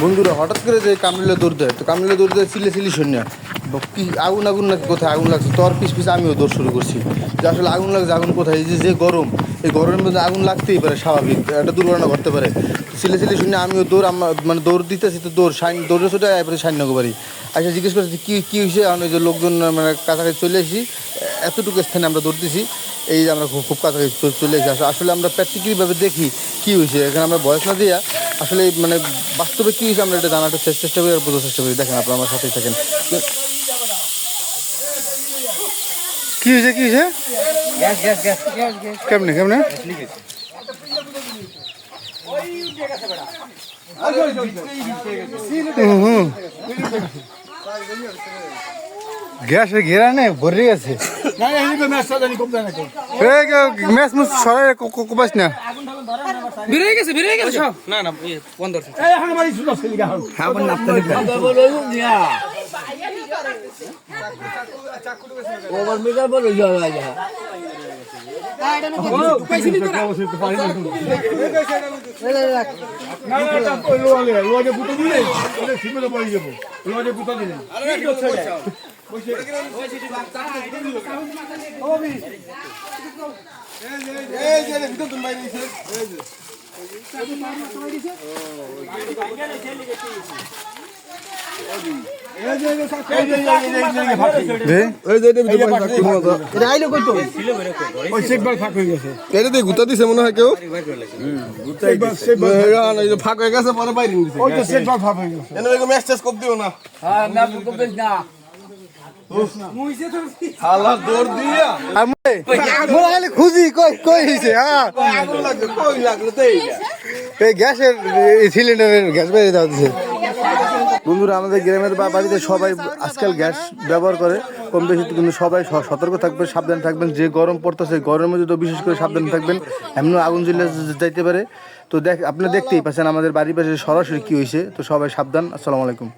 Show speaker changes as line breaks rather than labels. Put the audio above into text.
বন্ধুরা হঠাৎ করে যে কামড়িলে দৌড় দেয়, তো কামড়িলে দৌড় দেয় চিলে চিলি শূন্য কি আগুন আগুন নাকি কোথায় আগুন লাগছে, তোর পিস পিস আমিও দৌড় শুরু করছি যে আসলে আগুন লাগছে, আগুন কোথায়, এই যে গরম, এই গরমের মধ্যে আগুন লাগতেই পারে, স্বাভাবিক একটা দুর্ঘটনা ঘটতে পারে। চিলে চিলি শূন্য আমিও দৌড়, মানে দৌড় দিতেছি, তো দৌড়ে ছুটে এরপরে সাইন বাড়ি আচ্ছা জিজ্ঞেস করছি কী হয়েছে, কারণ ওই যে লোকজন মানে কাছাকাছি চলে এসেছি, এতটুকু স্থানে আমরা দৌড়তেছি, এই যে আমরা খুব কাছাকাছি চলে এসেছি। আসলে আমরা প্র্যাকটিক্যালিভাবে দেখি কী হয়েছে, এখানে আমরা বয়স না দিয়া আসলে মানে বাস্তবে কী হয়েছে আমরা এটা জানার চেষ্টা করি আর বোঝার চেষ্টা করি। দেখেন আপনারা আমার সাথেই থাকেন। কী হয়েছে কেমনে গ্যাসের ঘেরা নেই ভরে গেছে, ম্যাচ মুচ সরাই কোপাস না,
বেরিয়ে গেছে সব। না বন্ধ
গুতা দিছে মনে হয় কেউ, ফাঁক হয়ে গেছে পরে বাইরে ম্যাচ কোপ দিও না, খুঁজি কই হয়েছে গ্যাসের সিলিন্ডারের গ্যাস বাইরে দেওয়া দিচ্ছে। বন্ধুরা আমাদের গ্রামের বাড়িতে সবাই আজকাল গ্যাস ব্যবহার করে কম বেশি, কিন্তু সবাই সতর্ক থাকবেন, সাবধান থাকবেন। যে গরম পড়তেছে গরমের মধ্যে তো বিশেষ করে সাবধান থাকবেন, এমন আগুন জ্বলে যাইতে পারে। তো আপনারা দেখতেই পাচ্ছেন আমাদের বাড়ির পাশে সরাসরি কী হয়েছে। তো সবাই সাবধান। আসসালামু আলাইকুম।